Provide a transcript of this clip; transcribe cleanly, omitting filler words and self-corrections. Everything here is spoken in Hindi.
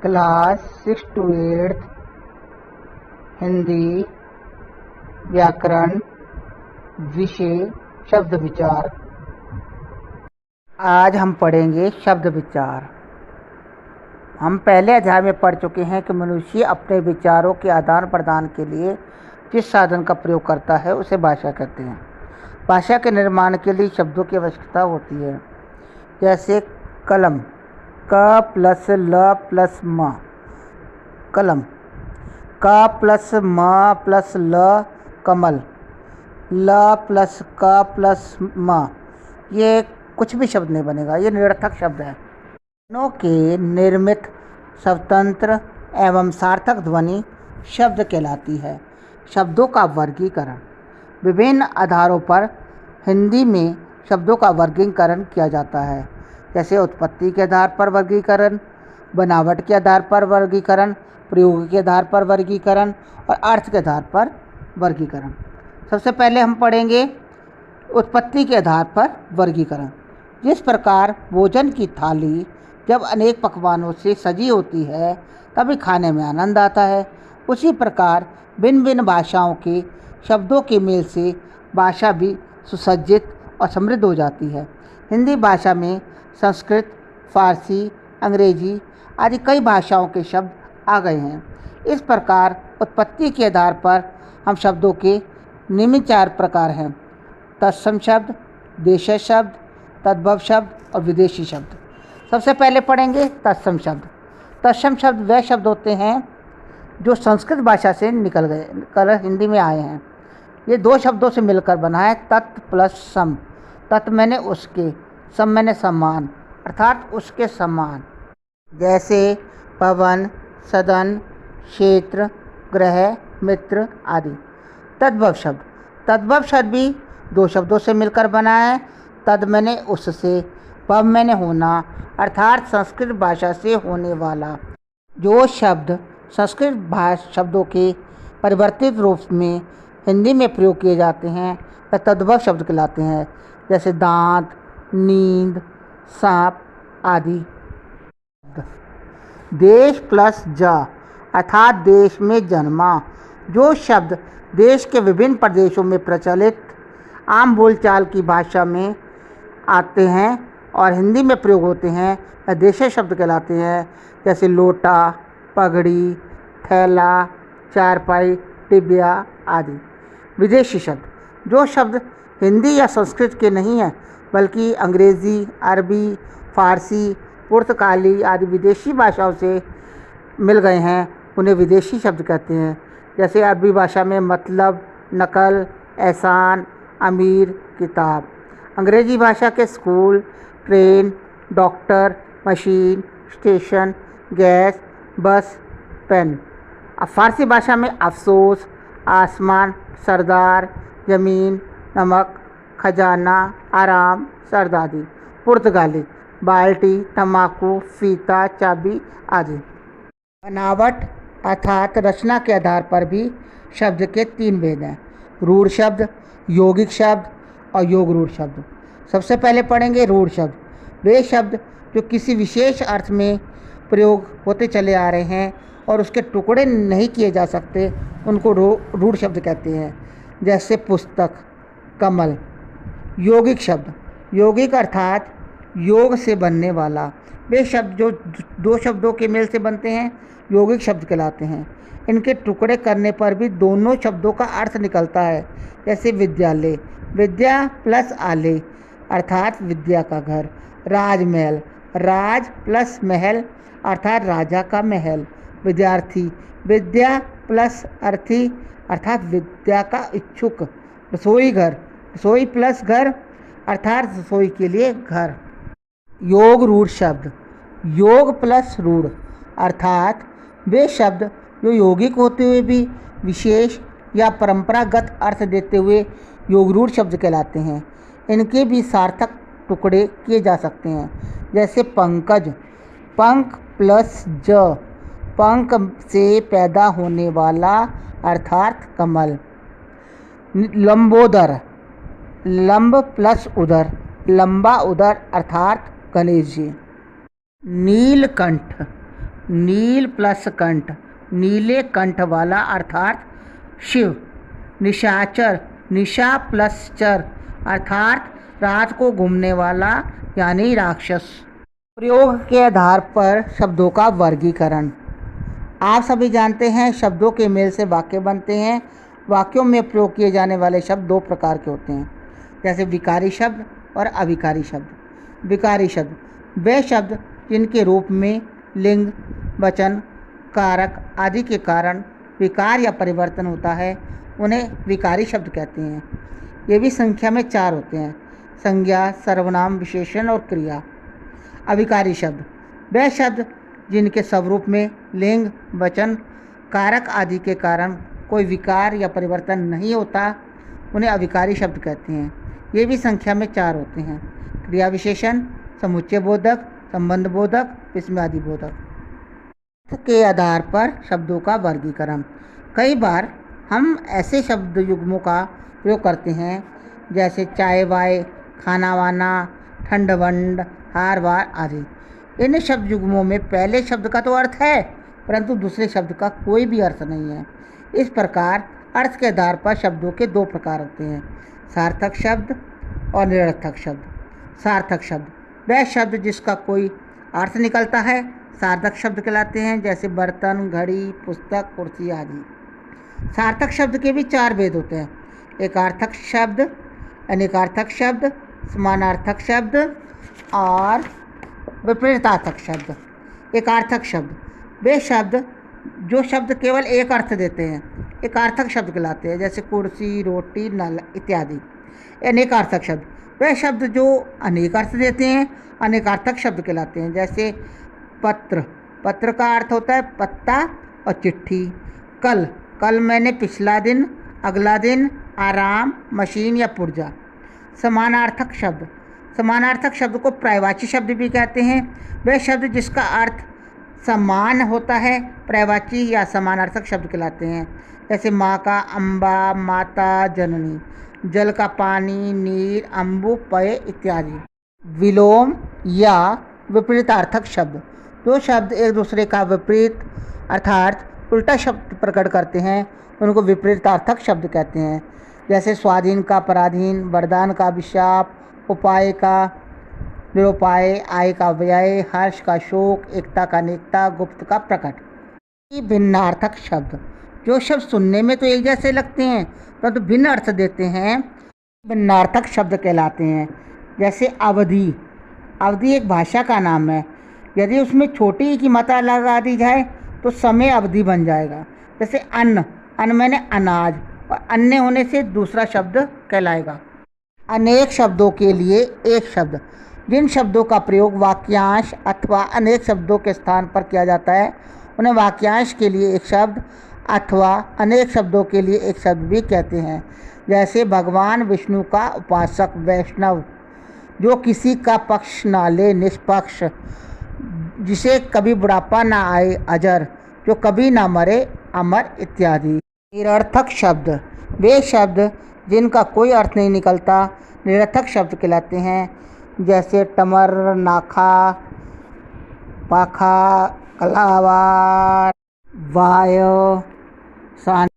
क्लास 6 to 8 हिंदी व्याकरण विषय शब्द विचार। आज हम पढ़ेंगे शब्द विचार। हम पहले अध्याय में पढ़ चुके हैं कि मनुष्य अपने विचारों के आदान प्रदान के लिए जिस साधन का प्रयोग करता है उसे भाषा कहते हैं। भाषा के निर्माण के लिए शब्दों की आवश्यकता होती है, जैसे कलम, क प्लस ल प्लस म, कलम। क प्लस म प्लस ल, कमल। ल प्लस क प्लस म, ये कुछ भी शब्द नहीं बनेगा, ये निरर्थक शब्द है। दोनों के निर्मित स्वतंत्र एवं सार्थक ध्वनि शब्द कहलाती है। शब्दों का वर्गीकरण। विभिन्न आधारों पर हिंदी में शब्दों का वर्गीकरण किया जाता है, जैसे उत्पत्ति के आधार पर वर्गीकरण, बनावट के आधार पर वर्गीकरण, प्रयोग के आधार पर वर्गीकरण और अर्थ के आधार पर वर्गीकरण। सबसे पहले हम पढ़ेंगे उत्पत्ति के आधार पर वर्गीकरण। जिस प्रकार भोजन की थाली जब अनेक पकवानों से सजी होती है तभी खाने में आनंद आता है, उसी प्रकार भिन्न भिन्न भाषाओं के शब्दों के मेल से भाषा भी सुसज्जित और समृद्ध हो जाती है। हिंदी भाषा में संस्कृत, फारसी, अंग्रेजी आदि कई भाषाओं के शब्द आ गए हैं। इस प्रकार उत्पत्ति के आधार पर हम शब्दों के निम्न 4 प्रकार हैं: तत्सम शब्द, देशज शब्द, तद्भव शब्द और विदेशी शब्द। सबसे पहले पढ़ेंगे तत्सम शब्द। तत्सम शब्द वह शब्द होते हैं जो संस्कृत भाषा से निकल हिंदी में आए हैं। ये 2 शब्दों से मिलकर बना है, तत् प्लस सम। तत् मैंने उसके, सम मैंने समान, अर्थात उसके समान। जैसे पवन, सदन, क्षेत्र, ग्रह, मित्र आदि। तद्भव शब्द। तद्भव शब्द भी 2 शब्दों से मिलकर बना है, तद मैंने उससे, भव मैंने होना, अर्थात संस्कृत भाषा से होने वाला। जो शब्द संस्कृत शब्दों के परिवर्तित रूप में हिंदी में प्रयोग किए जाते हैं वह तद्भव शब्द कहलाते हैं, जैसे दांत, नींद, सांप आदि। देश प्लस ज, अर्थात देश में जन्मा। जो शब्द देश के विभिन्न प्रदेशों में प्रचलित आम बोलचाल की भाषा में आते हैं और हिंदी में प्रयोग होते हैं वह देशज शब्द कहलाते हैं, जैसे लोटा, पगड़ी, थैला, चारपाई, टिबिया आदि। विदेशी शब्द। जो शब्द हिंदी या संस्कृत के नहीं हैं बल्कि अंग्रेज़ी, अरबी, फारसी, पुर्तगाली आदि विदेशी भाषाओं से मिल गए हैं उन्हें विदेशी शब्द कहते हैं। जैसे अरबी भाषा में मतलब, नकल, एहसान, अमीर, किताब। अंग्रेज़ी भाषा के school, train, doctor, machine, station, gas, बस, पेन। फारसी भाषा में अफसोस, आसमान, सरदार, ज़मीन, नमक, खजाना, आराम, सर्द आदि। पुर्तगाली बाल्टी, तम्बाकू, फीता, चाबी आदि। बनावट अर्थात रचना के आधार पर भी शब्द के 3 भेद हैं: रूढ़ शब्द, यौगिक शब्द और योग रूढ़ शब्द। सबसे पहले पढ़ेंगे रूढ़ शब्द। वे शब्द जो किसी विशेष अर्थ में प्रयोग होते चले आ रहे हैं और उसके टुकड़े नहीं किए जा सकते उनको रूढ़ शब्द कहते हैं, जैसे पुस्तक, कमल। यौगिक शब्द। यौगिक अर्थात योग से बनने वाला। वे शब्द जो 2 शब्दों के मेल से बनते हैं यौगिक शब्द कहलाते हैं। इनके टुकड़े करने पर भी दोनों शब्दों का अर्थ निकलता है, जैसे विद्यालय, विद्या प्लस आलय अर्थात विद्या का घर। राजमहल, राज प्लस महल अर्थात राजा का महल। विद्यार्थी, विद्या प्लस अर्थी अर्थात विद्या का इच्छुक। रसोई घर, रसोई प्लस घर अर्थात रसोई के लिए घर। योग रूढ़ शब्द। योग प्लस रूढ़ अर्थात वे शब्द जो यौगिक होते हुए भी विशेष या परंपरागत अर्थ देते हुए योग रूढ़ शब्द कहलाते हैं। इनके भी सार्थक टुकड़े किए जा सकते हैं, जैसे पंकज, पंख प्लस ज, पंख से पैदा होने वाला अर्थात कमल। लंबोदर, लंब प्लस उदर, लंबा उदर अर्थात गणेश जी। नीलकंठ, नील प्लस कंठ, नीले कंठ वाला अर्थात शिव। निशाचर, निशा प्लस चर अर्थात रात को घूमने वाला यानी राक्षस। प्रयोग के आधार पर शब्दों का वर्गीकरण। आप सभी जानते हैं शब्दों के मेल से वाक्य बनते हैं। वाक्यों में प्रयोग किए जाने वाले शब्द दो प्रकार के होते हैं, जैसे विकारी शब्द और अविकारी शब्द। विकारी शब्द वे शब्द जिनके रूप में लिंग, वचन, कारक आदि के कारण विकार या परिवर्तन होता है, उन्हें विकारी शब्द कहते हैं। ये भी संख्या में 4 होते हैं, संज्ञा, सर्वनाम, विशेषण और क्रिया। अविकारी शब्द वे शब्द जिनके स्वरूप में लिंग, वचन, कारक आदि के कारण कोई विकार या परिवर्तन नहीं होता, उन्हें अविकारी शब्द कहते हैं। ये भी संख्या में 4 होते हैं, क्रिया विशेषण, समुच्चय बोधक, संबंध बोधक, विस्मयादि बोधक। के आधार पर शब्दों का वर्गीकरण। कई बार हम ऐसे शब्द युग्मों का प्रयोग करते हैं जैसे चाय वाय, खाना वाना, ठंड वंड, हार वार आदि। इन शब्द युग्मों में पहले शब्द का तो अर्थ है, परंतु दूसरे शब्द का कोई भी अर्थ नहीं है। इस प्रकार अर्थ के आधार पर शब्दों के 2 प्रकार होते हैं, सार्थक शब्द और निरर्थक शब्द। सार्थक शब्द वह शब्द जिसका कोई अर्थ निकलता है सार्थक शब्द कहलाते हैं, जैसे बर्तन, घड़ी, पुस्तक, कुर्सी आदि। सार्थक शब्द के भी 4 भेद होते हैं, एकार्थक शब्द, अनेकार्थक शब्द, समानार्थक शब्द और विपरीतार्थक शब्द। एकार्थक शब्द वे शब्द जो शब्द केवल एक अर्थ देते हैं, एकार्थक शब्द कहलाते हैं, जैसे कुर्सी, रोटी, नल इत्यादि। अनेकार्थक शब्द वे शब्द जो अनेक अर्थ देते हैं, अनेकार्थक शब्द कहलाते हैं, जैसे पत्र, पत्र का अर्थ होता है पत्ता और चिट्ठी। कल, कल मैंने, पिछला दिन, अगला दिन, आराम, मशीन या पुर्जा। समानार्थक शब्द समानार्थक शब्द को पर्यायवाची शब्द भी कहते हैं, वह शब्द जिसका अर्थ समान होता है पर्यायवाची या समानार्थक शब्द कहलाते हैं, जैसे माँ का अम्बा, माता, जननी, जल का पानी, नीर, अम्बु, पय इत्यादि। विलोम या विपरीतार्थक शब्द जो शब्द एक दूसरे का विपरीत अर्थात उल्टा शब्द प्रकट करते हैं, उनको विपरीतार्थक शब्द कहते हैं, जैसे स्वाधीन का पराधीन, वरदान का अभिशाप, उपाय का निरुपाय, आय का व्यय, हर्ष का शोक, एकता का अनेकता, गुप्त का प्रकट। भिन्नार्थक शब्द जो शब्द सुनने में तो एक जैसे लगते हैं परंतु भिन्न अर्थ देते हैं, भिन्नार्थक शब्द कहलाते हैं, जैसे अवधि। अवधि एक भाषा का नाम है, यदि उसमें छोटी ई की मात्रा लगा दी जाए तो समय अवधि बन जाएगा। जैसे अन्न, अन्न मैंने अनाज, और अन्य होने से दूसरा शब्द कहलाएगा। अनेक शब्दों के लिए एक शब्द जिन शब्दों का प्रयोग वाक्यांश अथवा अनेक शब्दों के स्थान पर किया जाता है, उन्हें वाक्यांश के लिए एक शब्द अथवा अनेक शब्दों के लिए एक शब्द भी कहते हैं, जैसे भगवान विष्णु का उपासक वैष्णव, जो किसी का पक्ष ना ले निष्पक्ष, जिसे कभी बुढ़ापा ना आए अजर, जो कभी ना मरे अमर इत्यादि। निरर्थक शब्द वे शब्द जिनका कोई अर्थ नहीं निकलता निरर्थक शब्द कहलाते हैं, जैसे टमर, नाखा, पाखा, कलावार, वाय, सान।